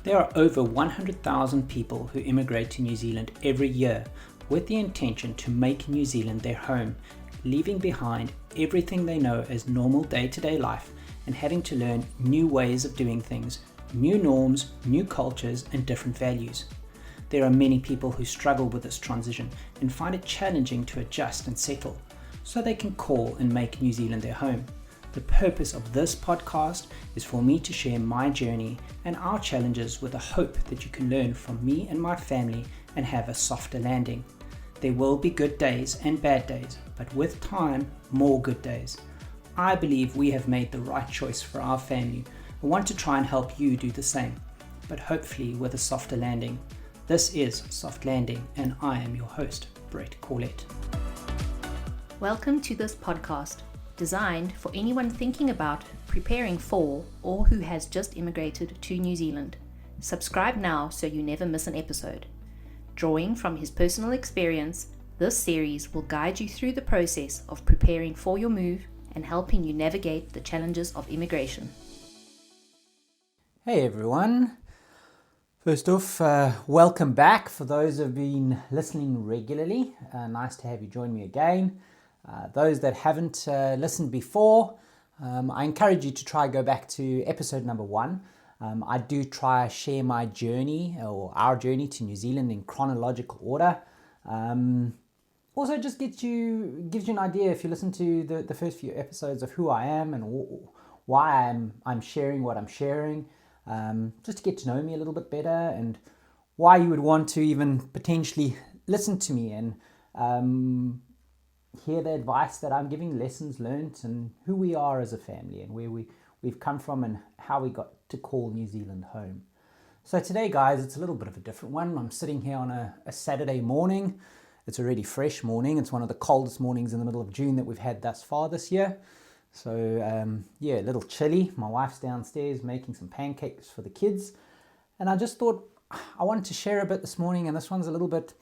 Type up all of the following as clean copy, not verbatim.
There are over 100,000 people who immigrate to New Zealand every year with the intention to make New Zealand their home, leaving behind everything they know as normal day-to-day life and having to learn new ways of doing things, new norms, new cultures, and different values. There are many people who struggle with this transition and find it challenging to adjust and settle, so they can call and make New Zealand their home. The purpose of this podcast is for me to share my journey and our challenges with the hope that you can learn from me and my family and have a softer landing. There will be good days and bad days, but with time, more good days. I believe we have made the right choice for our family. I want to try and help you do the same, but hopefully with a softer landing. This is Soft Landing, and I am your host, Brett Corlett. Welcome to this podcast, designed for anyone thinking about, preparing for, or who has just immigrated to New Zealand. Subscribe now so you never miss an episode. Drawing from his personal experience, this series will guide you through the process of preparing for your move and helping you navigate the challenges of immigration. Hey everyone. First off, welcome back for those who have been listening regularly. Nice to have you join me again. Those that haven't listened before, I encourage you to try go back to episode number 1. I do try share my journey or our journey to New Zealand in chronological order. Also just gives you an idea if you listen to the first few episodes of who I am and why I'm sharing what I'm sharing. Just to get to know me a little bit better and why you would want to even potentially listen to me and hear the advice that I'm giving, lessons learned, and who we are as a family and where we've come from and how we got to call New Zealand home. So today, guys, it's a little bit of a different one. I'm sitting here on a Saturday morning. It's a really fresh morning. It's one of the coldest mornings in the middle of June that we've had thus far this year. So a little chilly. My wife's downstairs making some pancakes for the kids. And I just thought I wanted to share a bit this morning, and this one's a little bit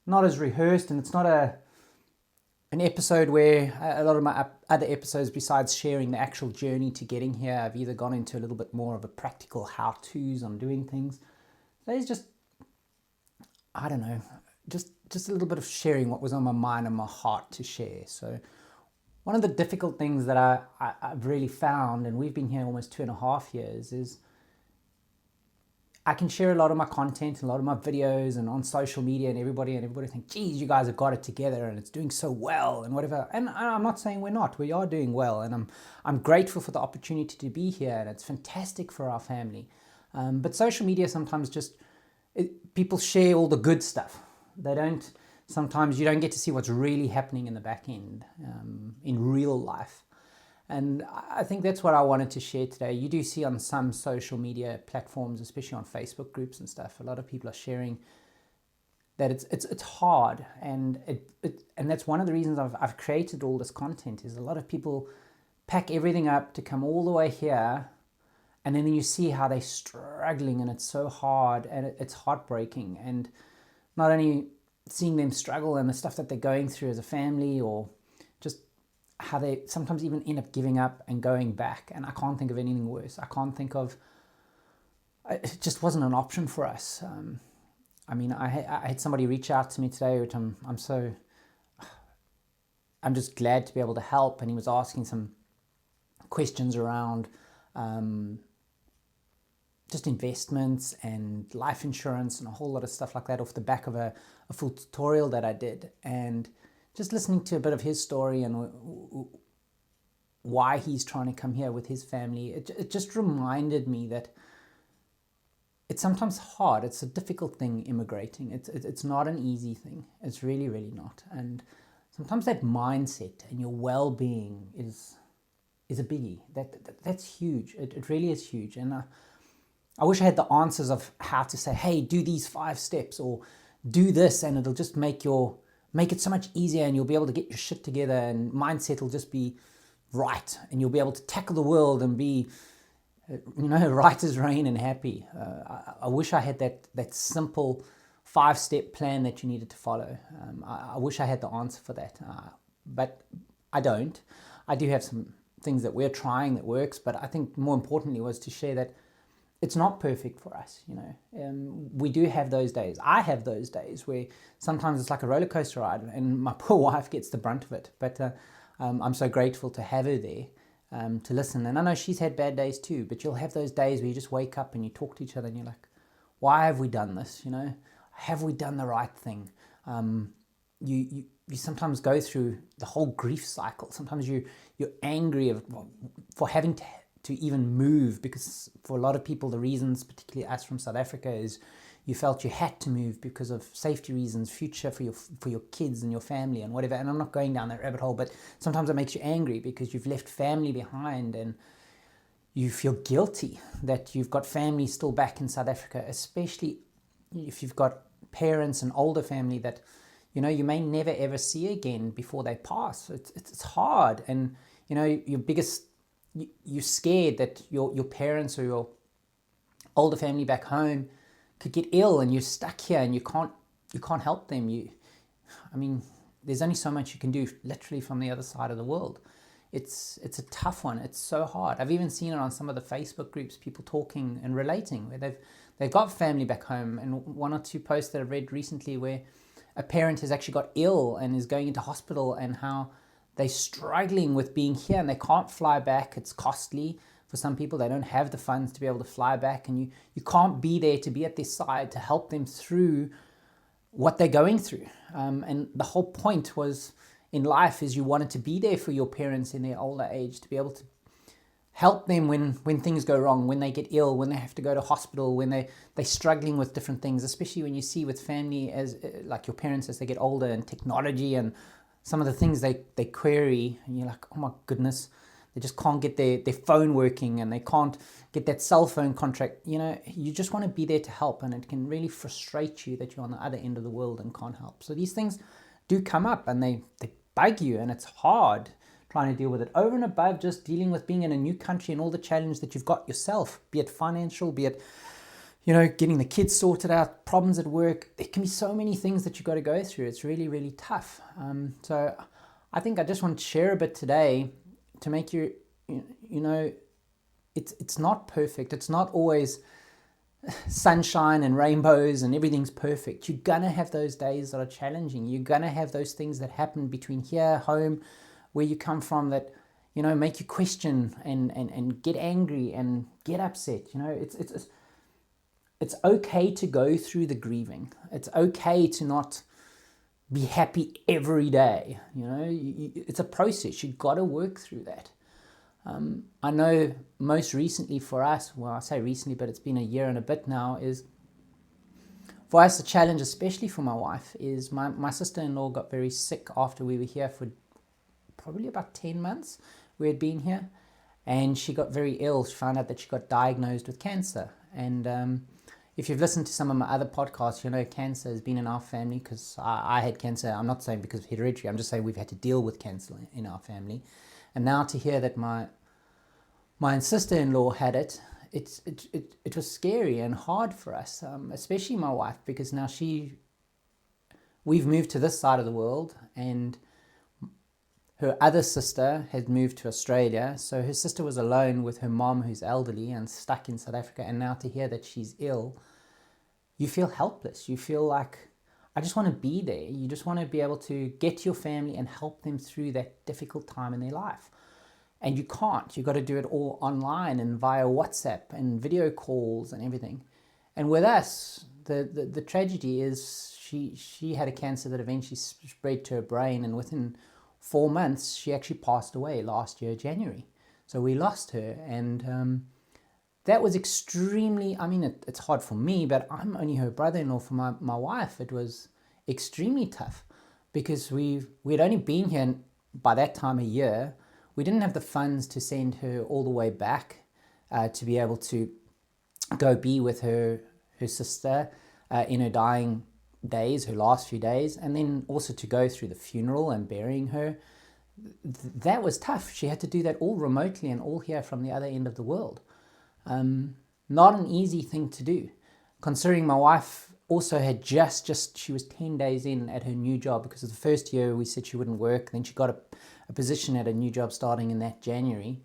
not as rehearsed, and it's not an episode where a lot of my other episodes, besides sharing the actual journey to getting here, I've either gone into a little bit more of a practical how-tos on doing things. Today's just, I don't know, just a little bit of sharing what was on my mind and my heart to share. So one of the difficult things that I've really found, and we've been here almost 2.5 years, is I can share a lot of my content and a lot of my videos and on social media, and everybody thinks, geez, you guys have got it together and it's doing so well and whatever. And I'm not saying we're not. We are doing well, and I'm grateful for the opportunity to be here, and it's fantastic for our family. But social media sometimes people share all the good stuff. Sometimes you don't get to see what's really happening in the back end, in real life. And I think that's what I wanted to share today. You do see on some social media platforms, especially on Facebook groups and stuff, a lot of people are sharing that it's hard, and and that's one of the reasons I've created all this content. Is a lot of people pack everything up to come all the way here, and then you see how they're struggling, and it's so hard, and it's heartbreaking. And not only seeing them struggle and the stuff that they're going through as a family, or just how they sometimes even end up giving up and going back. And I can't think of anything worse. It just wasn't an option for us. I had somebody reach out to me today, which I'm just glad to be able to help. And he was asking some questions around just investments and life insurance and a whole lot of stuff like that off the back of a full tutorial that I did. And just listening to a bit of his story and why he's trying to come here with his family, it just reminded me that it's sometimes hard. It's a difficult thing, immigrating. It's not an easy thing. It's really, really not. And sometimes that mindset and your well-being is a biggie. That's huge. It really is huge. And I wish I had the answers of how to say, hey, do these 5 steps or do this, and it'll just make it so much easier, and you'll be able to get your shit together, and mindset will just be right, and you'll be able to tackle the world and be, right as rain and happy. I wish I had that simple 5-step plan that you needed to follow. I wish I had the answer for that, but I don't. I do have some things that we're trying that works, but I think more importantly was to share that it's not perfect for us, we do have those days. I have those days where sometimes it's like a roller coaster ride, and my poor wife gets the brunt of it. But I'm so grateful to have her there to listen. And I know she's had bad days too, but you'll have those days where you just wake up and you talk to each other and you're like, why have we done this? Have we done the right thing? You sometimes go through the whole grief cycle. Sometimes you're angry for having to even move, because for a lot of people, the reasons, particularly us from South Africa, is you felt you had to move because of safety reasons, future for your kids and your family and whatever. And I'm not going down that rabbit hole, but sometimes it makes you angry because you've left family behind and you feel guilty that you've got family still back in South Africa, especially if you've got parents and older family that you may never ever see again before they pass. It's hard, and you're scared that your parents or your older family back home could get ill and you're stuck here and you can't help them. There's only so much you can do literally from the other side of the world. It's a tough one. It's so hard. I've even seen it on some of the Facebook groups, people talking and relating where they've got family back home, and one or two posts that I've read recently where a parent has actually got ill and is going into hospital, and how they're struggling with being here and they can't fly back. It's costly for some people. They don't have the funds to be able to fly back, and you can't be there to be at their side to help them through what they're going through. And the whole point was in life is you wanted to be there for your parents in their older age, to be able to help them when things go wrong, when they get ill, when they have to go to hospital, when they're struggling with different things, especially when you see with family as like your parents as they get older, and technology and some of the things they query, and you're like, oh my goodness, they just can't get their phone working and they can't get that cell phone contract. You just want to be there to help, and it can really frustrate you that you're on the other end of the world and can't help. So these things do come up and they bug you, and it's hard trying to deal with it over and above just dealing with being in a new country and all the challenge that you've got yourself, be it financial, be it getting the kids sorted out, problems at work. There can be so many things that you've got to go through. It's really, really tough. So I think I just want to share a bit today to make it's not perfect. It's not always sunshine and rainbows and everything's perfect. You're going to have those days that are challenging. You're going to have those things that happen between here, home, where you come from that, make you question and get angry and get upset. It's okay to go through the grieving. It's okay to not be happy every day. It's a process. You've got to work through that. I know most recently for us, well, I say recently, but it's been a year and a bit now, is for us the challenge, especially for my wife, is my sister-in-law got very sick after we were here for probably about 10 months. We had been here, and she got very ill. She found out that she got diagnosed with cancer. And if you've listened to some of my other podcasts, cancer has been in our family, because I had cancer. I'm not saying because of hereditary. I'm just saying we've had to deal with cancer in our family. And now to hear that my sister-in-law had it, it was scary and hard for us, especially my wife, because now we've moved to this side of the world, and her other sister had moved to Australia. So her sister was alone with her mom, who's elderly and stuck in South Africa. And now to hear that she's ill, you feel helpless. You feel like, I just want to be there. You just want to be able to get to your family and help them through that difficult time in their life. And you can't. You've got to do it all online and via WhatsApp and video calls and everything. And with us, the tragedy is she had a cancer that eventually spread to her brain, and within 4 months, she actually passed away last year, January. So we lost her, and that was extremely, it's hard for me, but I'm only her brother-in-law. For my wife, it was extremely tough, because we'd only been here by that time a year. We didn't have the funds to send her all the way back to be able to go be with her sister in her dying days, her last few days, and then also to go through the funeral and burying her. That was tough. She had to do that all remotely and all here from the other end of the world. Not an easy thing to do, considering my wife also had she was 10 days in at her new job, because the first year we said she wouldn't work. Then she got a position at a new job starting in that January.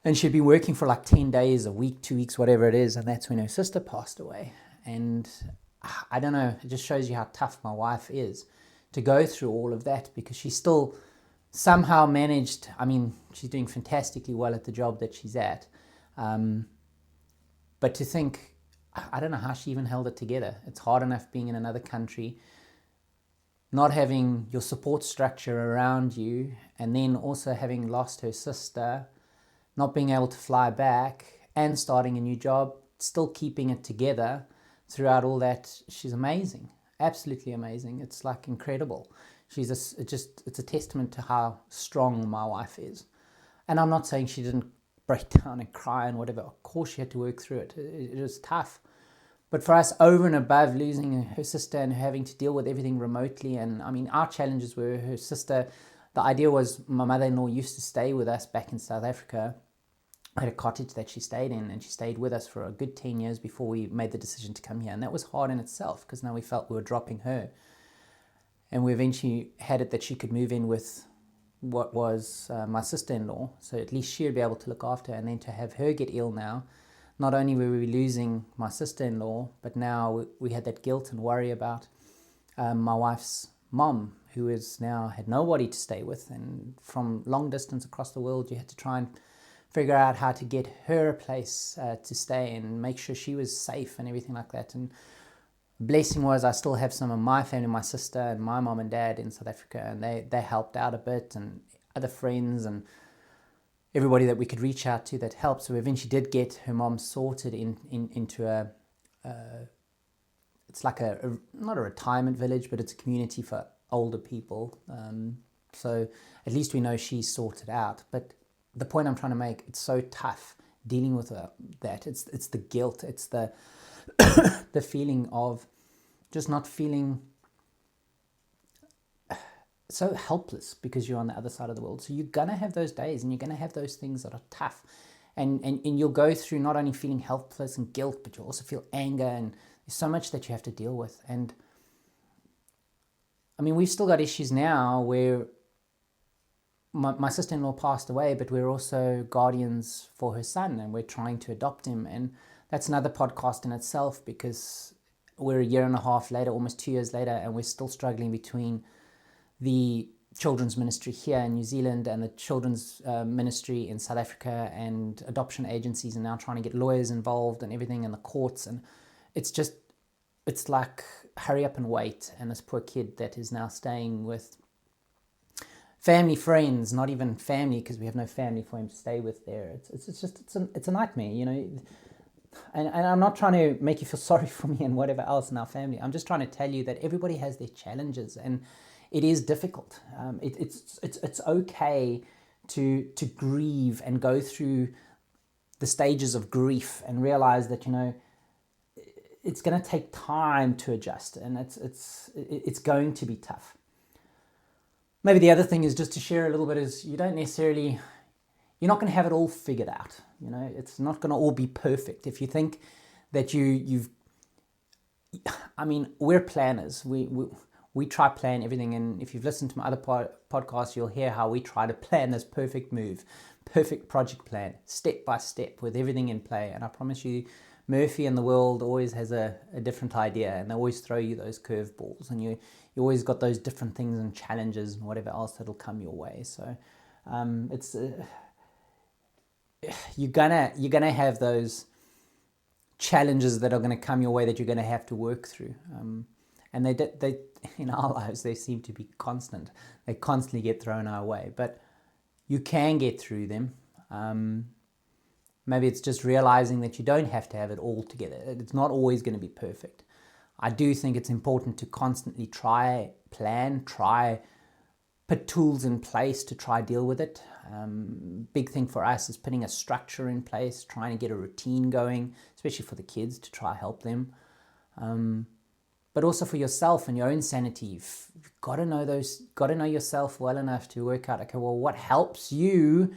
And she'd been working for like 10 days, a week, 2 weeks, whatever it is. And that's when her sister passed away. And I don't know, it just shows you how tough my wife is to go through all of that, because she still somehow managed. I mean, she's doing fantastically well at the job that she's at. But to think, I don't know how she even held it together. It's hard enough being in another country, not having your support structure around you, and then also having lost her sister, not being able to fly back, and starting a new job, still keeping it together throughout all that. She's amazing, absolutely amazing. It's like incredible. It's a testament to how strong my wife is. And I'm not saying she didn't break down and cry and whatever. Of course she had to work through it. It was tough. But for us, over and above losing her sister and having to deal with everything remotely, and I mean, our challenges were her sister. The idea was my mother-in-law used to stay with us back in South Africa. I had a cottage that she stayed in, and she stayed with us for a good 10 years before we made the decision to come here. And that was hard in itself, because now we felt we were dropping her. And we eventually had it that she could move in with what was my sister-in-law. So at least she would be able to look after her. And then to have her get ill now, not only were we losing my sister-in-law, but now we had that guilt and worry about my wife's mom, who is now had nobody to stay with. And from long distance across the world, you had to try and figure out how to get her a place to stay and make sure she was safe and everything like that. And blessing was I still have some of my family, my sister and my mom and dad in South Africa, and they helped out a bit, and other friends and everybody that we could reach out to that helped. So we eventually did get her mom sorted into it's like not a retirement village, but it's a community for older people. So at least we know she's sorted out. But the point I'm trying to make, it's so tough dealing with that. It's the guilt. It's the the feeling of just not feeling so helpless because you're on the other side of the world. So you're going to have those days, and you're going to have those things that are tough. And you'll go through not only feeling helpless and guilt, but you'll also feel anger, and there's so much that you have to deal with. And I mean, we've still got issues now where my sister-in-law passed away, but we're also guardians for her son, and we're trying to adopt him. And that's another podcast in itself, because we're a year and a half later, almost 2 years later, and we're still struggling between the children's ministry here in New Zealand and the children's ministry in South Africa, and adoption agencies, and now trying to get lawyers involved and everything, in the courts. And it's like hurry up and wait. And this poor kid that is now staying with family, friends, not even family, because we have no family for him to stay with there. It's a nightmare, you know. And I'm not trying to make you feel sorry for me and whatever else in our family. I'm just trying to tell you that everybody has their challenges, and it is difficult. It's okay to grieve and go through the stages of grief and realize that, you know, it's going to take time to adjust, and it's going to be tough. Maybe the other thing is just to share a little bit is you're not going to have it all figured out. You know, it's not going to all be perfect. If you think that I mean, we're planners. We try plan everything, and if you've listened to my other podcasts, you'll hear how we try to plan this perfect move, perfect project plan, step by step, with everything in play. And I promise you, Murphy and the world always has a different idea, and they always throw you those curveballs, and you always got those different things and challenges and whatever else that'll come your way. So it's you're gonna have those challenges that are going to come your way that you're going to have to work through. And they in our lives, they seem to be constant. They constantly get thrown our way, but you can get through them. Maybe it's just realizing that you don't have to have it all together. It's not always going to be perfect. I do think it's important to constantly try put tools in place to try deal with it. Big thing for us is putting a structure in place, trying to get a routine going, especially for the kids, to try help them. But also for yourself and your own sanity. You've got to know yourself well enough to work out, okay, well, what helps you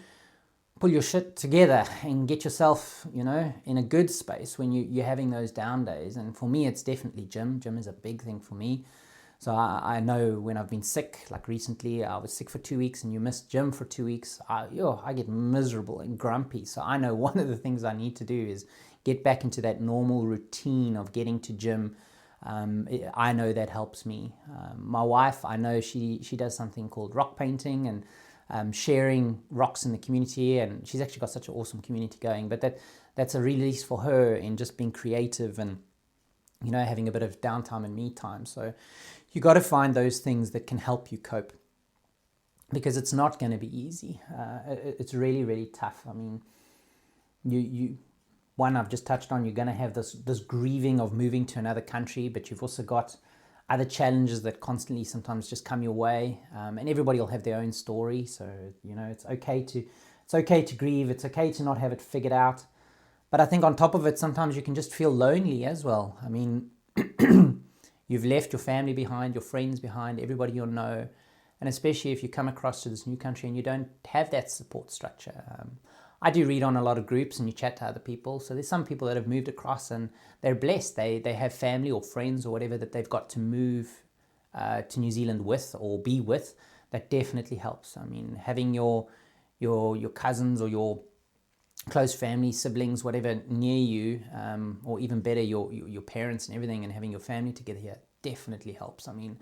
pull your shit together and get yourself, you know, in a good space when you're having those down days. And for me, it's definitely gym. Gym is a big thing for me. So I know when I've been sick, like recently, I was sick for 2 weeks and you miss gym for 2 weeks, I get miserable and grumpy. So I know one of the things I need to do is get back into that normal routine of getting to gym. I know that helps me. My wife, I know she does something called rock painting and sharing rocks in the community, and she's actually got such an awesome community going. But that's a release for her in just being creative and having a bit of downtime and me time. So you got to find those things that can help you cope, because it's not going to be easy. It's really, really tough. I mean, one I've just touched on, you're going to have this grieving of moving to another country, but you've also got other challenges that constantly sometimes just come your way, and everybody will have their own story. So it's okay to grieve. It's okay to not have it figured out. But I think on top of it, sometimes you can just feel lonely as well. I mean, you've left your family behind, your friends behind, everybody you'll know. And especially if you come across to this new country and you don't have that support structure. I do read on a lot of groups and you chat to other people. So there's some people that have moved across and they're blessed. They have family or friends or whatever that they've got to move to New Zealand with or be with. That definitely helps. I mean, having your cousins or your close family, siblings, whatever, near you, or even better, your parents and everything, and having your family together here definitely helps. I mean,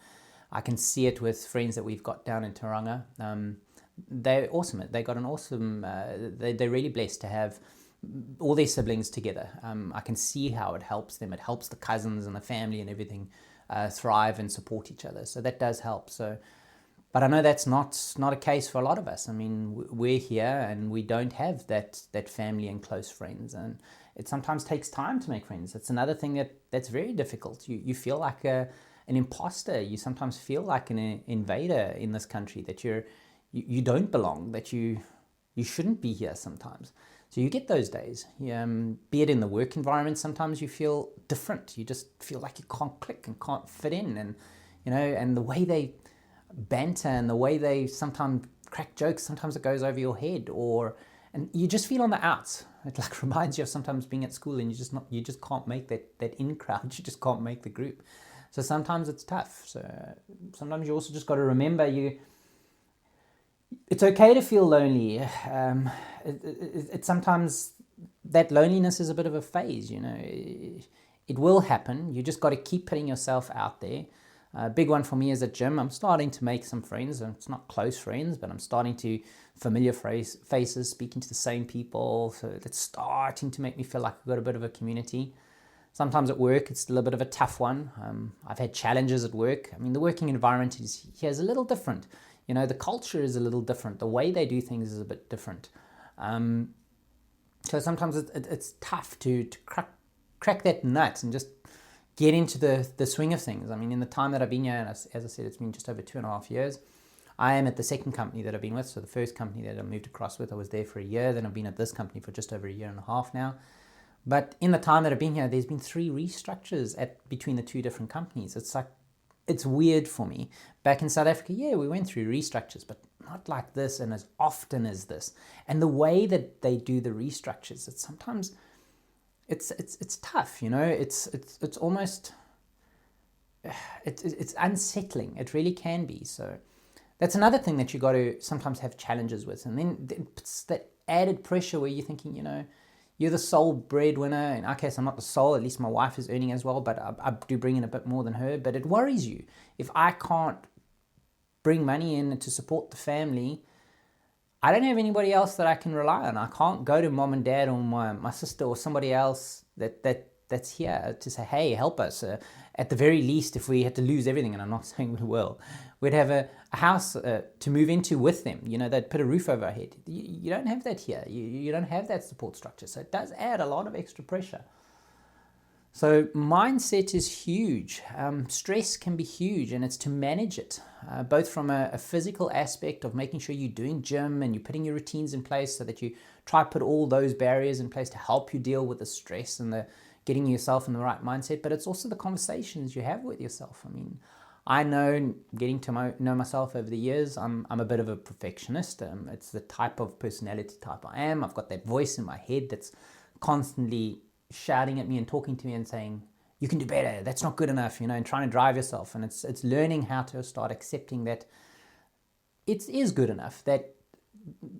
I can see it with friends that we've got down in Tauranga. They're awesome. They got an awesome. They're really blessed to have all their siblings together. I can see how it helps them. It helps the cousins and the family and everything thrive and support each other. So that does help. So. But I know that's not a case for a lot of us. I mean, we're here and we don't have that family and close friends, and it sometimes takes time to make friends. It's another thing that's very difficult. You feel like an imposter. You sometimes feel like an invader in this country, that you don't belong, that you shouldn't be here sometimes. So you get those days. Be it in the work environment, sometimes you feel different. You just feel like you can't click and can't fit in, and and the way they banter and the way they sometimes crack jokes, sometimes it goes over your head, and you just feel on the outs. It like reminds you of sometimes being at school and you just can't make that in crowd. You just can't make the group. So sometimes it's tough. So sometimes you also just got to remember it's okay to feel lonely. It sometimes that loneliness is a bit of a phase. It will happen. You just got to keep putting yourself out there. A big one for me is at gym. I'm starting to make some friends, and it's not close friends, but I'm starting to familiar faces, speaking to the same people. So it's starting to make me feel like I've got a bit of a community. Sometimes at work, it's still a bit of a tough one. I've had challenges at work. I mean, the working environment here is a little different. The culture is a little different. The way they do things is a bit different. So sometimes it's tough to crack that nut and just get into the swing of things. I mean, in the time that I've been here, and as I said, it's been just over 2.5 years, I am at the second company that I've been with. So the first company that I moved across with, I was there for a year. Then I've been at this company for just over a year and a half now. But in the time that I've been here, there's been 3 restructures between the 2 different companies. It's weird for me. Back in South Africa, yeah, we went through restructures, but not like this and as often as this. And the way that they do the restructures, it's sometimes it's tough, it's almost it's unsettling. It really can be. So that's another thing that you got to sometimes have challenges with, and then it's that added pressure where you're thinking, you're the sole breadwinner. In our case, I'm not the sole. At least my wife is earning as well, but I do bring in a bit more than her. But it worries you if I can't bring money in to support the family. I don't have anybody else that I can rely on. I can't go to mom and dad or my sister or somebody else that's here to say, hey, help us. At the very least, if we had to lose everything, and I'm not saying we will, we'd have a house to move into with them. They'd put a roof over our head. You don't have that here. You don't have that support structure. So it does add a lot of extra pressure. So mindset is huge. Stress can be huge, and it's to manage it, both from a physical aspect of making sure you're doing gym and you're putting your routines in place so that you try to put all those barriers in place to help you deal with the stress and the getting yourself in the right mindset. But it's also the conversations you have with yourself. I mean, I know, getting to know myself over the years, I'm a bit of a perfectionist. It's the type of personality type I am. I've got that voice in my head that's constantly shouting at me and talking to me and saying, you can do better, that's not good enough, and trying to drive yourself. And it's learning how to start accepting that it is good enough, that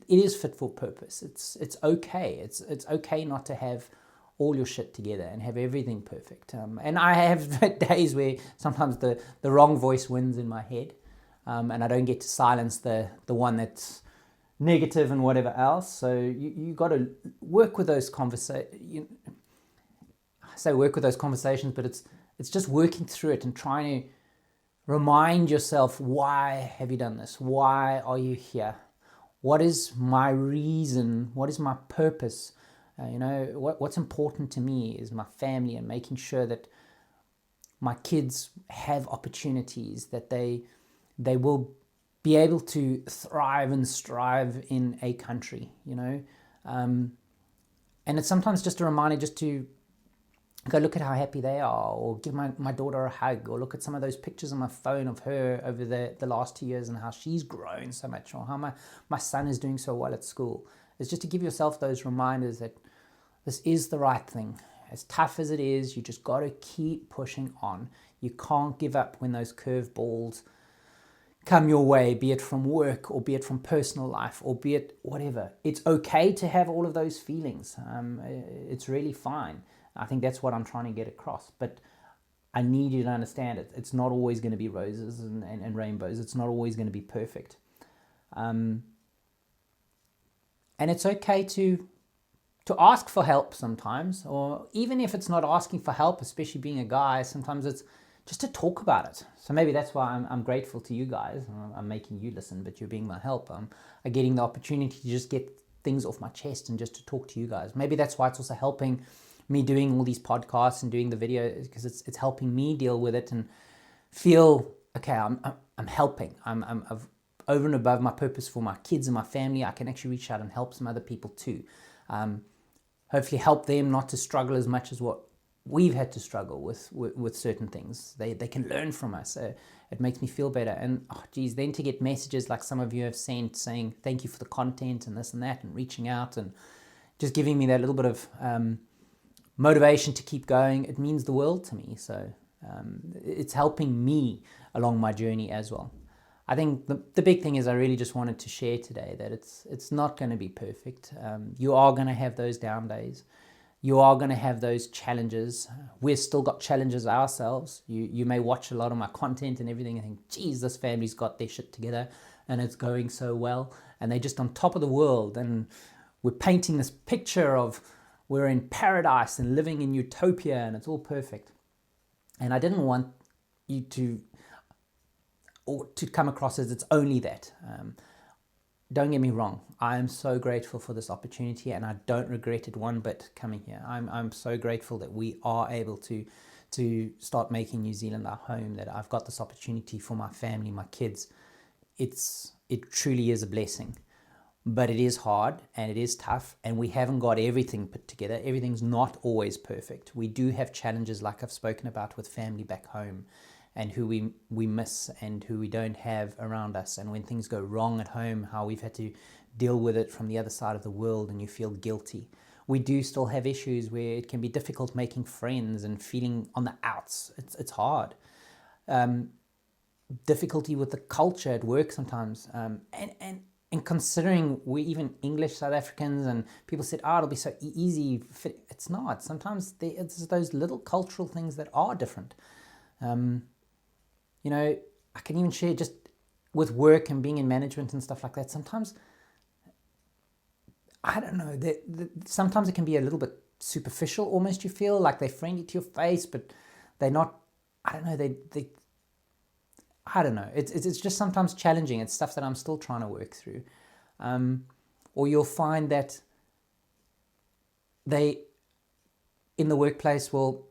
it is fit for purpose. It's okay. It's okay not to have all your shit together and have everything perfect. And I have days where sometimes the wrong voice wins in my head, and I don't get to silence the one that's negative and whatever else. So you got to work with those conversations. I say work with those conversations, but it's just working through it and trying to remind yourself, why have you done this? Why are you here? What is my reason? What is my purpose? What's important to me is my family, and making sure that my kids have opportunities, that they will be able to thrive and strive in a country, and it's sometimes just a reminder just to go look at how happy they are, or give my daughter a hug, or look at some of those pictures on my phone of her over the last 2 years and how she's grown so much, or how my son is doing so well at school. It's just to give yourself those reminders that this is the right thing. As tough as it is, you just got to keep pushing on. You can't give up when those curveballs come your way, be it from work, or be it from personal life, or be it whatever. It's okay to have all of those feelings. It's really fine. I think that's what I'm trying to get across. But I need you to understand it. It's not always going to be roses and rainbows. It's not always going to be perfect. And it's okay to ask for help sometimes, or even if it's not asking for help, especially being a guy, sometimes it's just to talk about it. So maybe that's why I'm grateful to you guys. I'm making you listen, but you're being my help. I'm getting the opportunity to just get things off my chest and just to talk to you guys. Maybe that's why it's also helping me doing all these podcasts and doing the video, because it's helping me deal with it and feel, okay, I'm helping. I've over and above my purpose for my kids and my family, I can actually reach out and help some other people too. Hopefully help them not to struggle as much as what we've had to struggle with certain things. They can learn from us. It makes me feel better. And then to get messages like some of you have sent saying thank you for the content and this and that, and reaching out and just giving me that little bit of motivation to keep going, it means the world to me. So it's helping me along my journey as well. I think the big thing is I really just wanted to share today that it's not going to be perfect. You are going to have those down days. You are going to have those challenges. We've still got challenges ourselves. You may watch a lot of my content and everything and think, geez, this family's got their shit together and it's going so well. And they're just on top of the world. And we're painting this picture of we're in paradise and living in utopia and it's all perfect. And I didn't want you to come across as it's only that. Don't get me wrong. I am so grateful for this opportunity and I don't regret it one bit coming here. I'm so grateful that we are able to start making New Zealand our home, that I've got this opportunity for my family, my kids. It truly is a blessing. But it is hard and it is tough, and we haven't got everything put together. Everything's not always perfect. We do have challenges like I've spoken about with family back home, and who we miss and who we don't have around us. And when things go wrong at home, how we've had to deal with it from the other side of the world and you feel guilty. We do still have issues where it can be difficult making friends and feeling on the outs. It's hard. Difficulty with the culture at work sometimes. And considering we're even English South Africans, and people said, it'll be so easy. It's not. Sometimes it's those little cultural things that are different. I can even share just with work and being in management and stuff like that. Sometimes, I don't know, sometimes it can be a little bit superficial almost. You feel like they're friendly to your face, but they're not, I don't know, I don't know. It's just sometimes challenging. It's stuff that I'm still trying to work through. Or you'll find that they, in the workplace, will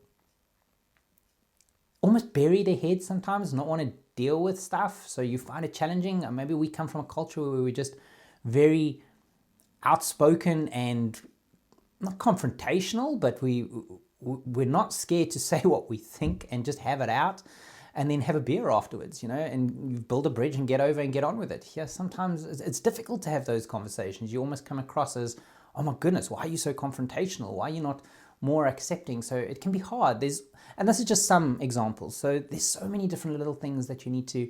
almost bury their heads sometimes, not want to deal with stuff. So you find it challenging. Maybe we come from a culture where we're just very outspoken and not confrontational, but we're not scared to say what we think and just have it out, and then have a beer afterwards, and you build a bridge and get over and get on with it. Yeah, sometimes it's difficult to have those conversations. You almost come across as, oh my goodness, why are you so confrontational? Why are you not more accepting. So it can be hard. And this is just some examples. So there's so many different little things that you need to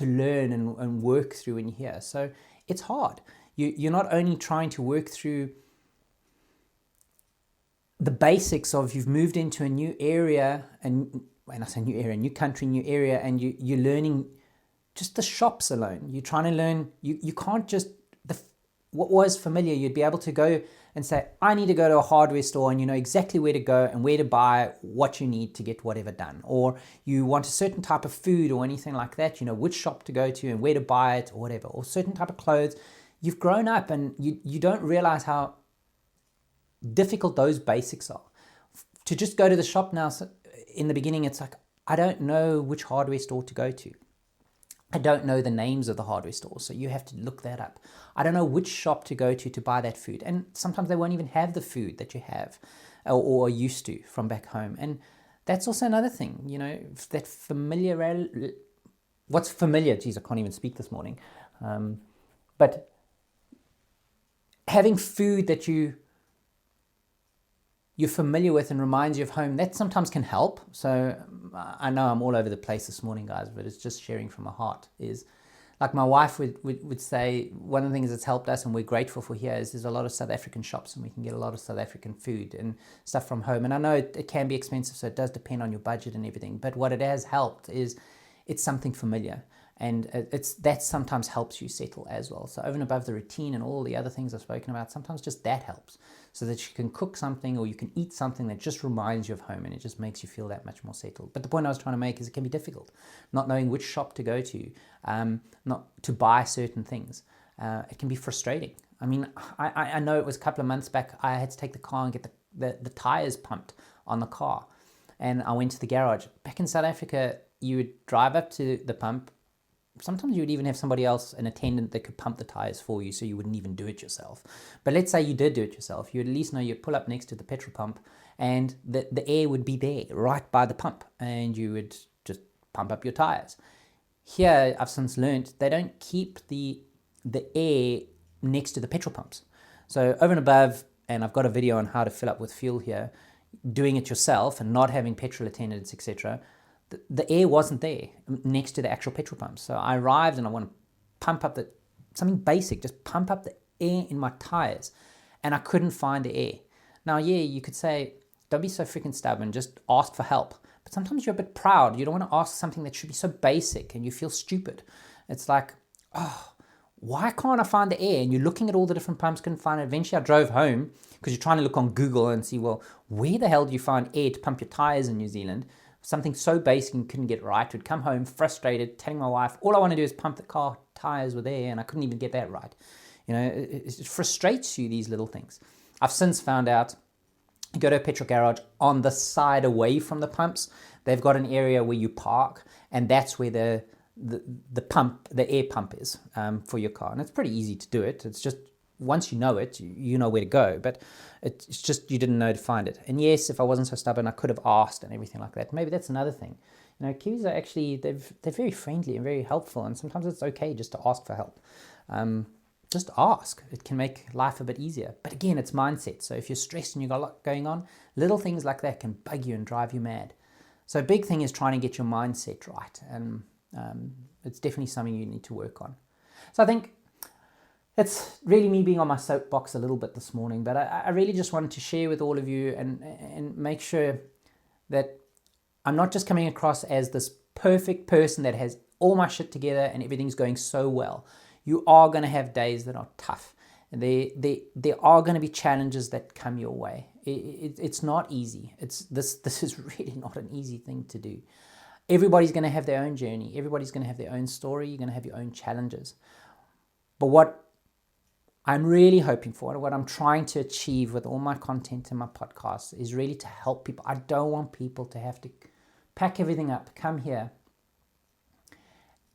learn and work through in here. So it's hard. You're not only trying to work through the basics of you've moved into a new area, and when I say new area, new country, new area, and you're learning just the shops alone. You're trying to learn, you can't just, what was familiar, you'd be able to go and say, I need to go to a hardware store, and you know exactly where to go and where to buy what you need to get whatever done. Or you want a certain type of food or anything like that, you know which shop to go to and where to buy it or whatever, or certain type of clothes. You've grown up and you don't realize how difficult those basics are. To just go to the shop now, in the beginning, it's like, I don't know which hardware store to go to. I don't know the names of the hardware stores, so you have to look that up. I don't know which shop to go to buy that food. And sometimes they won't even have the food that you have or are used to from back home. And that's also another thing, you know, that what's familiar, geez, I can't even speak this morning. But having food that you're familiar with and reminds you of home, that sometimes can help. So I know I'm all over the place this morning, guys, but it's just sharing from my heart. Is like my wife would say, one of the things that's helped us and we're grateful for here is there's a lot of South African shops and we can get a lot of South African food and stuff from home. And I know it can be expensive, so it does depend on your budget and everything. But what it has helped is it's something familiar. And that sometimes helps you settle as well. So over and above the routine and all the other things I've spoken about, sometimes just that helps, so that you can cook something or you can eat something that just reminds you of home and it just makes you feel that much more settled. But the point I was trying to make is it can be difficult, not knowing which shop to go to, not to buy certain things. It can be frustrating. I mean, I know it was a couple of months back, I had to take the car and get the tires pumped on the car. And I went to the garage. Back in South Africa, you would drive up to the pump. Sometimes you would even have somebody else, an attendant, that could pump the tires for you, so you wouldn't even do it yourself. But let's say you did do it yourself. You would at least know you'd pull up next to the petrol pump and the air would be there right by the pump and you would just pump up your tires. Here, I've since learned they don't keep the air next to the petrol pumps. So over and above, and I've got a video on how to fill up with fuel here, doing it yourself and not having petrol attendants, etc., the air wasn't there next to the actual petrol pump. So I arrived and I want to pump up something basic, just pump up the air in my tires. And I couldn't find the air. Now, yeah, you could say, don't be so freaking stubborn, just ask for help. But sometimes you're a bit proud. You don't want to ask something that should be so basic and you feel stupid. It's like, oh, why can't I find the air? And you're looking at all the different pumps, couldn't find it. Eventually I drove home because you're trying to look on Google and see, well, where the hell do you find air to pump your tires in New Zealand? Something so basic and couldn't get right. Would come home frustrated, telling my wife, all I want to do is pump the car tires with air, and I couldn't even get that right. You know, it frustrates you, these little things. I've since found out, you go to a petrol garage on the side away from the pumps, they've got an area where you park, and that's where the air pump is for your car. And it's pretty easy to do it. It's just, once you know it, you know where to go, but it's just you didn't know to find it. And yes, if I wasn't so stubborn, I could have asked and everything like that. Maybe that's another thing. You know, Kiwis are actually, they're very friendly and very helpful, and sometimes it's okay just to ask for help. Just ask. It can make life a bit easier. But again, it's mindset. So if you're stressed and you've got a lot going on, little things like that can bug you and drive you mad. So a big thing is trying to get your mindset right, and it's definitely something you need to work on. So I think it's really me being on my soapbox a little bit this morning, but I really just wanted to share with all of you and make sure that I'm not just coming across as this perfect person that has all my shit together and everything's going so well. You are going to have days that are tough. There are going to be challenges that come your way. It's not easy. This is really not an easy thing to do. Everybody's going to have their own journey. Everybody's going to have their own story. You're going to have your own challenges. But what I'm really hoping for, and what I'm trying to achieve with all my content and my podcasts, is really to help people. I don't want people to have to pack everything up, come here,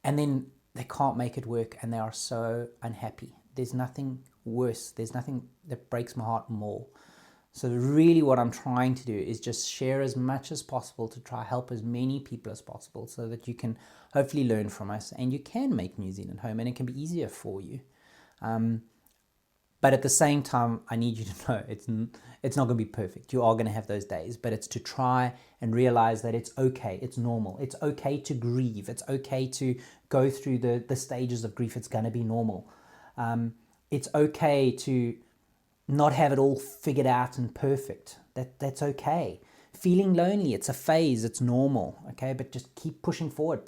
and then they can't make it work and they are so unhappy. There's nothing worse. There's nothing that breaks my heart more. So really what I'm trying to do is just share as much as possible to try help as many people as possible, so that you can hopefully learn from us and you can make New Zealand home, and it can be easier for you. But at the same time, I need you to know it's not going to be perfect. You are going to have those days, but it's to try and realize that it's okay. It's normal. It's okay to grieve. It's okay to go through the stages of grief. It's going to be normal. It's okay to not have it all figured out and perfect. That's okay. Feeling lonely, it's a phase. It's normal. Okay, but just keep pushing forward.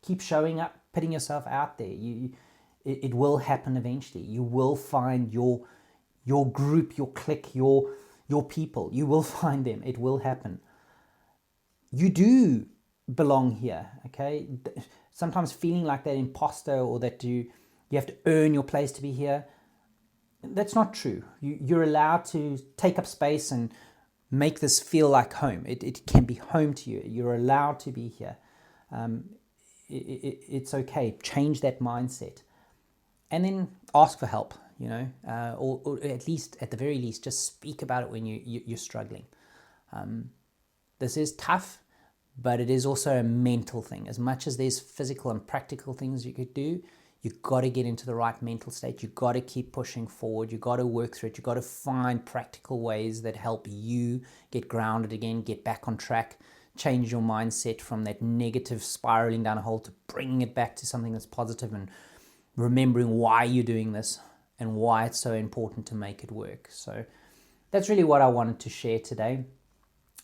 Keep showing up, putting yourself out there. It will happen eventually. You will find your group, your clique, your people. You will find them. It will happen. You do belong here, okay? Sometimes feeling like that imposter or that you have to earn your place to be here, that's not true. You're allowed to take up space and make this feel like home. It can be home to you. You're allowed to be here. It's okay. Change that mindset. And then ask for help, or at least, at the very least, just speak about it when you're struggling. This is tough, but it is also a mental thing. As much as there's physical and practical things you could do, you've got to get into the right mental state. You've got to keep pushing forward. You've got to work through it. You've got to find practical ways that help you get grounded again, get back on track, change your mindset from that negative spiraling down a hole to bringing it back to something that's positive and remembering why you're doing this and why it's so important to make it work. So that's really what I wanted to share today.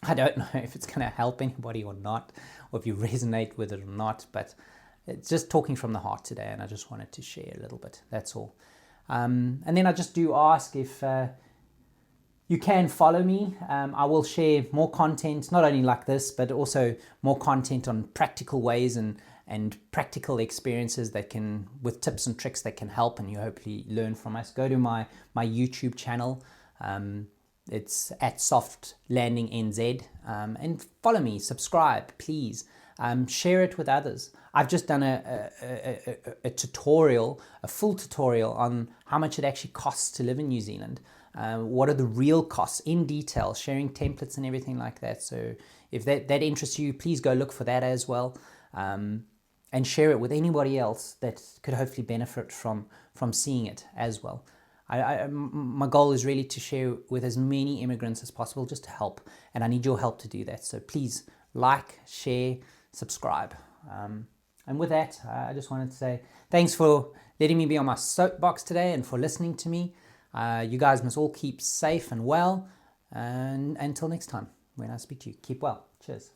I don't know if it's going to help anybody or not, or if you resonate with it or not, but it's just talking from the heart today, and I just wanted to share a little bit. That's all. And then I just do ask if you can follow me. I will share more content, not only like this, but also more content on practical ways and practical experiences that can, with tips and tricks that can help, and you hopefully learn from us. Go to my YouTube channel. It's at Soft Landing NZ, and follow me, subscribe, please. Share it with others. I've just done a tutorial, a full tutorial on how much it actually costs to live in New Zealand. What are the real costs in detail, sharing templates and everything like that. So if that interests you, please go look for that as well. And share it with anybody else that could hopefully benefit from seeing it as well. My goal is really to share with as many immigrants as possible, just to help, and I need your help to do that. So please like, share, subscribe. And with that, I just wanted to say thanks for letting me be on my soapbox today and for listening to me. You guys must all keep safe and well, and until next time when I speak to you, keep well. Cheers.